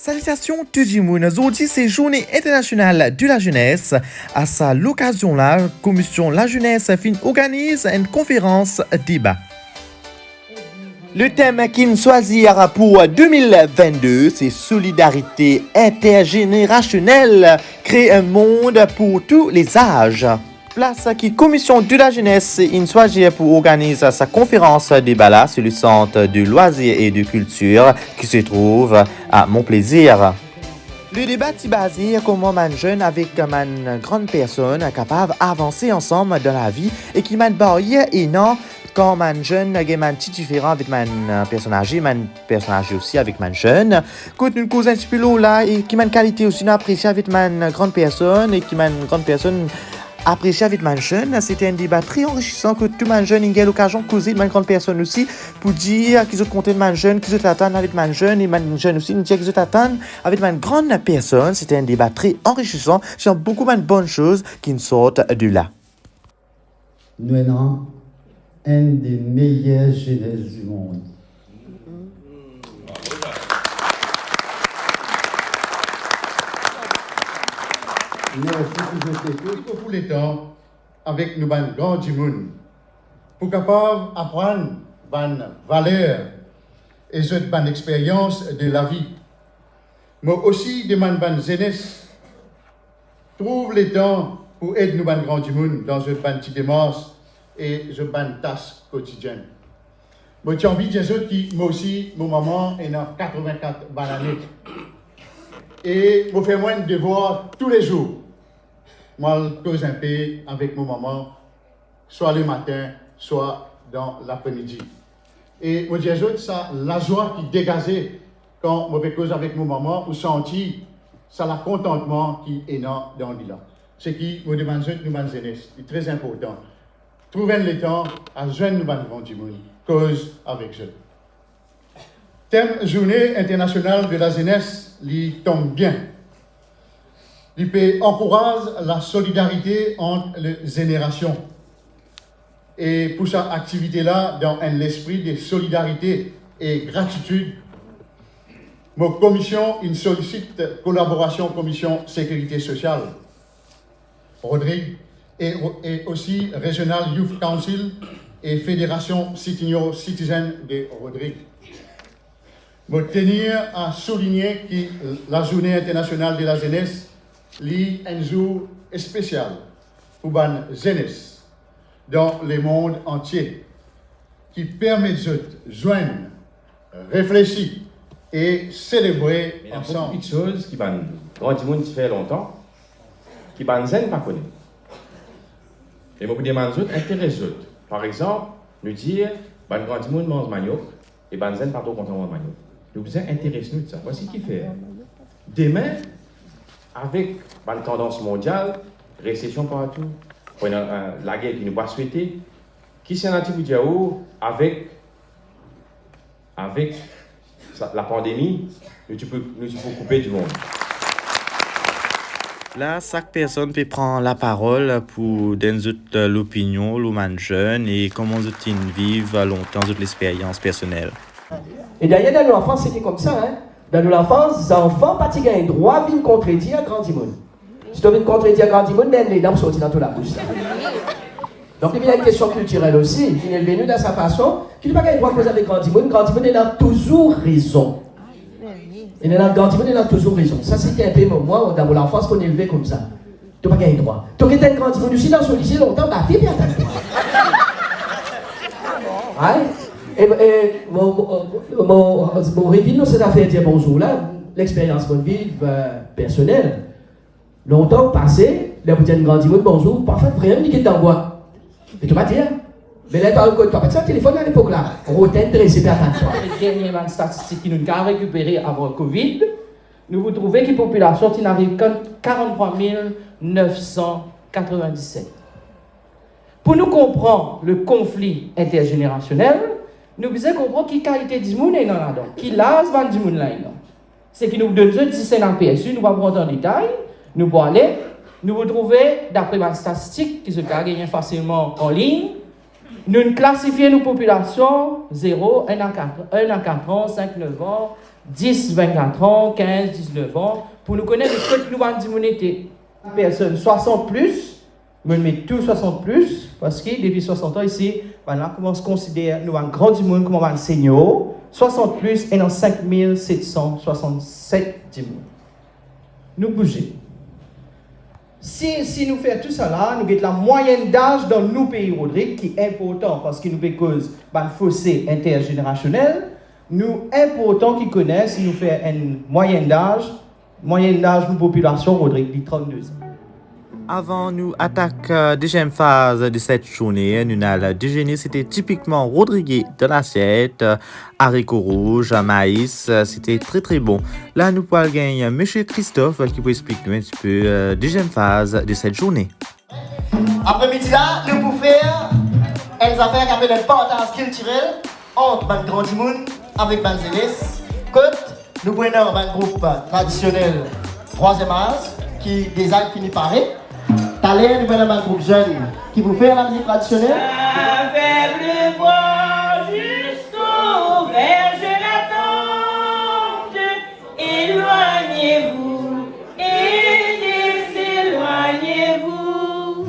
Salutations tout le monde. Aujourd'hui, c'est Journée internationale de la jeunesse. À ça l'occasion-là, la Commission La Jeunesse organise une conférence débat. Le thème qu'il choisira pour 2022, c'est solidarité intergénérationnelle, créer un monde pour tous les âges. Place qui Commission de la Jeunesse in choisit pour organiser sa conférence débat là sur le centre de loisirs et de culture qui se trouve à Montplaisir. Le débat est basé comment un jeune avec une grande personne capable d'avancer ensemble dans la vie et qui m'a barrière et non quand un jeune est un petit différent avec un personnage aussi avec un jeune. Quand une cause un petit peu là et qui m'a une qualité aussi appréciée avec une grande personne et qui m'a une grande personne apprécié avec ma jeune, c'était un débat très enrichissant que tout ma jeune a l'occasion de causer de ma grande personne aussi pour dire qu'ils ont compté de ma jeune, qu'ils ont attendu avec ma jeune et ma jeune aussi, nous dire qu'ils ont attendu avec ma grande personne. C'était un débat très enrichissant. J'ai beaucoup de bonnes choses qui nous sortent de là. Nous avons une des meilleures jeunesses du monde. Nous pour tous les temps avec nous ban grand du monde pour capable apprendre ban valeurs et cette ban expérience de la vie. Mais aussi demande ban jeunesse trouve les temps pour aider nous ban grand du monde dans cette ban petite démarche et cette ban tâche quotidienne. Moi j'ai envie de dire qui moi aussi mon maman est dans 84 bananes et moi fais moins de devoirs tous les jours. Moi, je cause un peu avec mon maman, soit le matin, soit dans l'après-midi. Et moi, je dis ça, la joie qui dégageait quand je cause avec mon maman, ou senti, ça le contentement qui est dans le là. C'est qui me demande nous ban jeunesse, c'est très important. Trouvez le temps à joindre nous ban grand du monde, cause avec eux. Thème Journée internationale de la jeunesse, lui tombe bien. Il encourage la solidarité entre les générations. Et pour cette activité-là, dans un esprit de solidarité et gratitude, ma commission il sollicite collaboration commission sécurité sociale, Rodrigue, et aussi Regional Youth Council et Fédération Senior Citizen de Rodrigue. Je tenir à souligner que la Journée internationale de la jeunesse est un jour spécial pour la jeunesse dans le monde entier qui permet de joindre, réfléchir et célébrer ensemble. Il y a beaucoup de choses qui ban grand monde qui fait longtemps, qui ban zen pas connaît. Et beaucoup de gens intéressent. Par exemple, nous dire ban grand monde mange manioc et ban zen pas trop content de manioc. Nous besoin intéresser nous de ça. Voici qui fait. Demain, avec la tendance mondiale, récession partout, la guerre qui nous pas souhaiter, qui s'est un petit peu avec la pandémie, nous pouvons couper du monde. Là, chaque personne peut prendre la parole pour donner l'opinion, l'humain jeune et comment ils vivent longtemps l'expérience personnelle. Et d'ailleurs, dans l'enfance, c'était comme ça. Hein? Dans l'enfance, les enfants n'ont pas le droit de contredire à grand monde. Si tu veux contredire à grand monde, même les dents sortent dans toute la bouche. Donc, il y a une question culturelle aussi. Il est venu dans sa façon. Tu n'as pas le droit de poser avec grand monde. Grand monde, il a toujours raison. Il a grand monde, il a toujours raison. Ça, c'était un peu moi, dans l'enfance, qu'on est élevé comme ça. Tu n'as pas le droit. Tu as été un grand monde aussi dans son lycée longtemps, bah, tu es bien le droit. Et mon revue dans cette affaire de dire bonjour là, l'expérience qu'on vit personnelle. Longtemps passé, les gens qui grandi bonjour, parfois vraiment niquer dans bois. Et tu vas dire, mais là, tu n'as pas de téléphone à l'époque là. On est intéressé par ça. Les dernières statistiques qui nous ont récupérées avant le Covid, nous vous trouvez que la population n'arrive qu'à 43 997. Pour nous comprendre le conflit intergénérationnel, nous devons comprendre qui qualité du monde est dans là-dedans, qui l'âge du monde là-dedans. C'est qui nous donne si c'est dans le PSU, nous allons prendre en détail, nous allons aller, nous allons trouver, d'après ma statistique, qui se gagne facilement en ligne, nous classifions nos populations 0, 1 à 4 ans, 5, 9 ans, 10, 24 ans, 15, 19 ans, pour nous connaître le code nous avons dit personne 60 plus, je mets tout 60 plus, parce que depuis 60 ans ici, voilà, comment on se considère, nous avons grand du monde, comment on va enseigner, 60 plus et dans 5767 du monde. Nous bougeons. Si nous faisons tout ça là, nous avons la moyenne d'âge dans nos pays, Rodrigue, qui est important parce que nous avons cause d'un fossé intergénérationnel. Nous, important qu'ils connaissent, nous faisons une moyenne d'âge de population, Rodrigue, de 32 ans. Avant nous attaquer la deuxième phase de cette journée, nous avons le déjeuner, c'était typiquement Rodrigue de l'assiette, haricots rouges, maïs, c'était très très bon. Là, nous pouvons gagner M. Christophe qui peut expliquer nous un petit peu la deuxième phase de cette journée. Après-midi là, nous pouvons faire une affaire qui appelle une partage culturelle entre le Grand Dimoun avec Banzelis. Nous prenons un groupe traditionnel 3e âge qui déjà finit par Talé, nous prenons un groupe jeune qui vous fait la musique traditionnelle. Avec le vent jusqu'au verge l'attente, éloignez-vous et déséloignez-vous.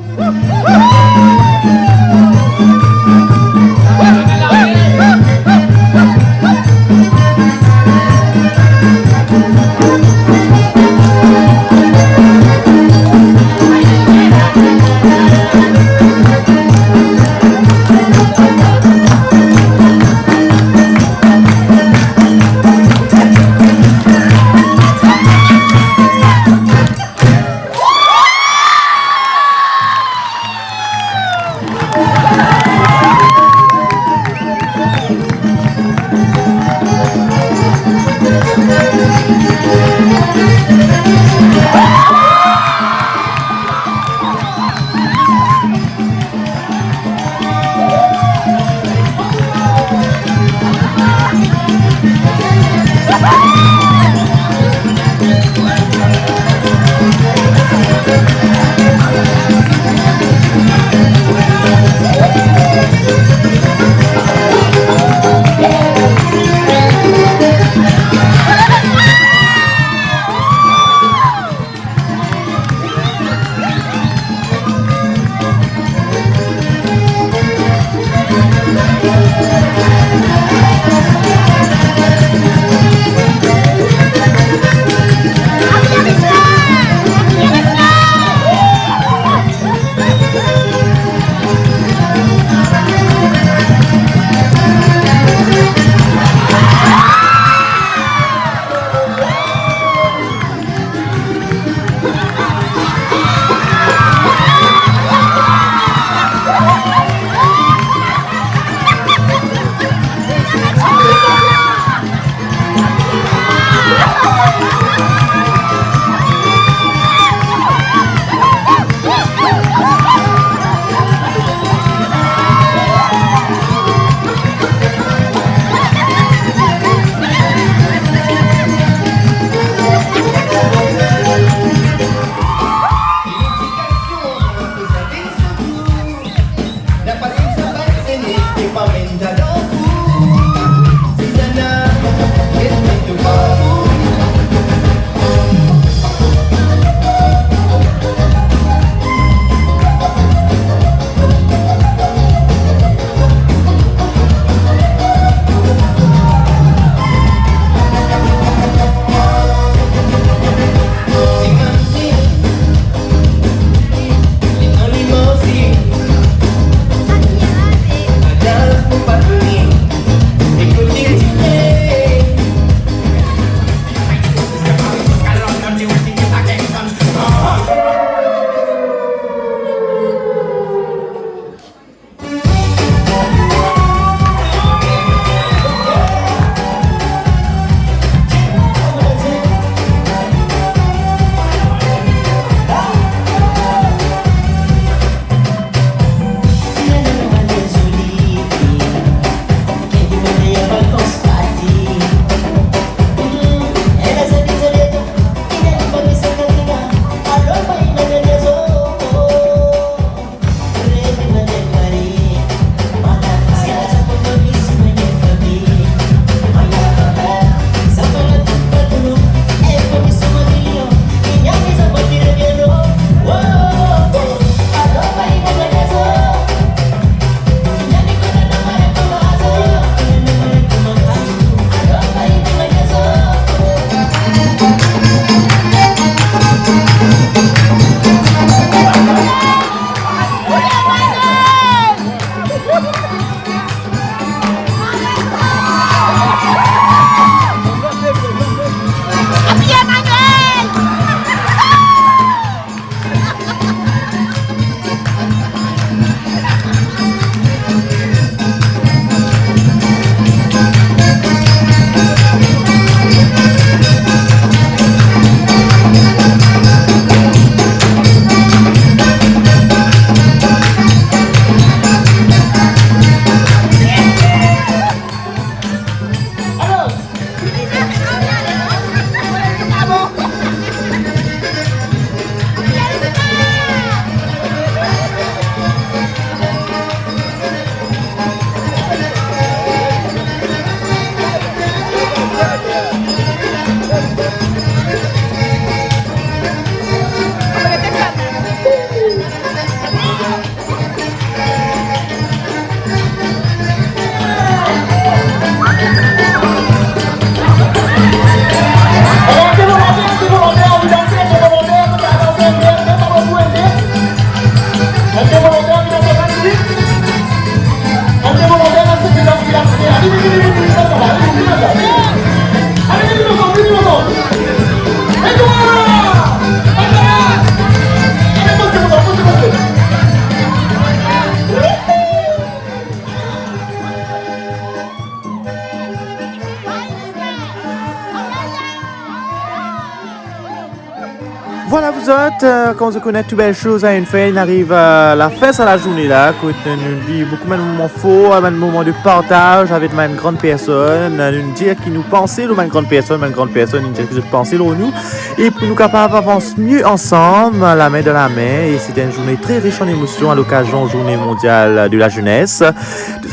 Voilà, vous autres, quand vous connaissez toutes belles choses à une fin, il arrive la fin de la journée là, quand nous dit beaucoup de moments forts, de moments de partage avec une grande personne, nous dire qui nous pensait, une grande personne, nous dire que je pensais nous, et pour nous capables d'avancer mieux ensemble, la main dans la main, et c'était une journée très riche en émotions à l'occasion de la Journée mondiale de la jeunesse.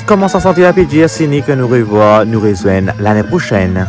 Comment s'en sentir la pédière, c'est que nous revoit, nous rejoignent l'année prochaine.